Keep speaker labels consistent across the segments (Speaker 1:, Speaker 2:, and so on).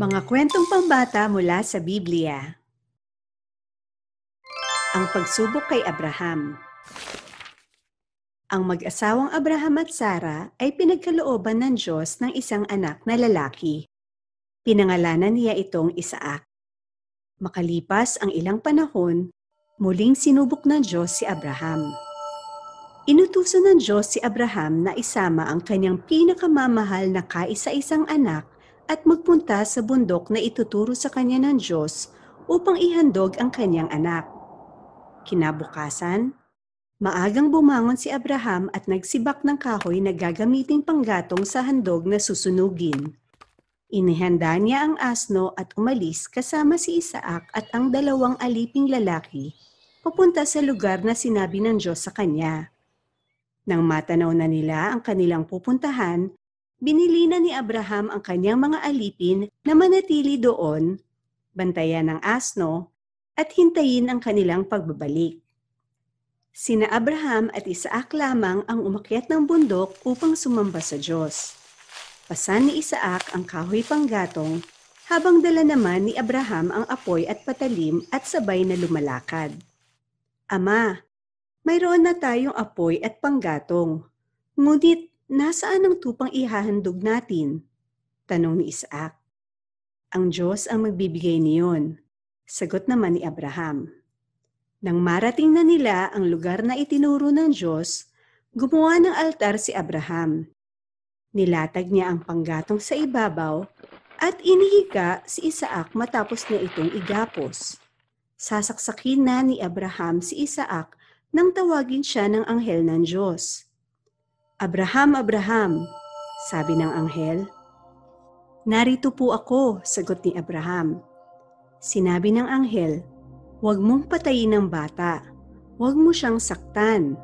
Speaker 1: Mga kwentong pambata mula sa Biblia. Ang pagsubok kay Abraham. Ang mag-asawang Abraham at Sara ay pinagkalooban ng Diyos ng isang anak na lalaki. Pinangalanan niya itong Isaac. Makalipas ang ilang panahon, muling sinubok ng Diyos si Abraham. Inutusan ng Diyos si Abraham na isama ang kanyang pinakamamahal na kaisa-isang anak at magpunta sa bundok na ituturo sa kanya ng Diyos upang ihandog ang kanyang anak. Kinabukasan, maagang bumangon si Abraham at nagsibak ng kahoy na gagamiting panggatong sa handog na susunugin. Inihanda niya ang asno at umalis kasama si Isaac at ang dalawang aliping lalaki papunta sa lugar na sinabi ng Diyos sa kanya. Nang matanaw na nila ang kanilang pupuntahan, binili na ni Abraham ang kanyang mga alipin na manatili doon, bantayan ng asno, at hintayin ang kanilang pagbabalik. Sina Abraham at Isaac lamang ang umakyat ng bundok upang sumamba sa Diyos. Pasan ni Isaac ang kahoy panggatong, habang dala naman ni Abraham ang apoy at patalim at sabay na lumalakad. Ama, mayroon na tayong apoy at panggatong. Ngunit, nasaan ang tupang ihahandog natin? Tanong ni Isaac. Ang Diyos ang magbibigay niyon. Sagot naman ni Abraham. Nang marating na nila ang lugar na itinuro ng Diyos, gumawa ng altar si Abraham. Nilatag niya ang panggatong sa ibabaw at inihika si Isaac matapos niya itong igapos. Sasaksakin na ni Abraham si Isaac nang tawagin siya ng anghel ng Diyos. Abraham, Abraham, sabi ng anghel. Narito po ako, sagot ni Abraham. Sinabi ng anghel, huwag mong patayin ang bata, huwag mo siyang saktan.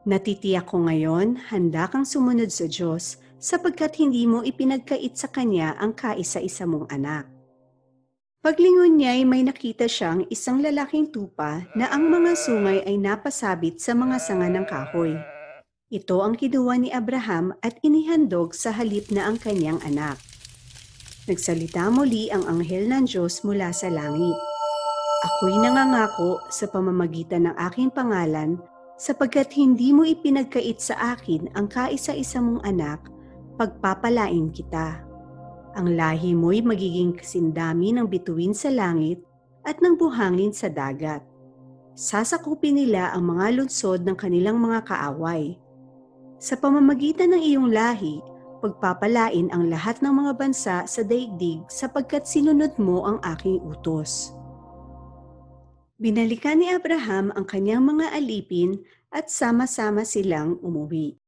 Speaker 1: Natitiyak ko ngayon, handa kang sumunod sa Diyos sapagkat hindi mo ipinagkait sa Kanya ang kaisa-isa mong anak. Paglingon niya ay may nakita siyang isang lalaking tupa na ang mga sungay ay napasabit sa mga sanga ng kahoy. Ito ang kinuha ni Abraham at inihandog sa halip na ang kanyang anak. Nagsalita muli ang anghel ng Diyos mula sa langit. Ako'y nangangako sa pamamagitan ng aking pangalan sapagkat hindi mo ipinagkait sa akin ang kaisa-isa mong anak, pagpapalain kita. Ang lahi mo'y magiging kasindami ng bituin sa langit at ng buhangin sa dagat. Sasakupin nila ang mga lungsod ng kanilang mga kaaway. Sa pamamagitan ng iyong lahi, pagpapalain ang lahat ng mga bansa sa daigdig sapagkat sinunod mo ang aking utos. Binalikan ni Abraham ang kanyang mga alipin at sama-sama silang umuwi.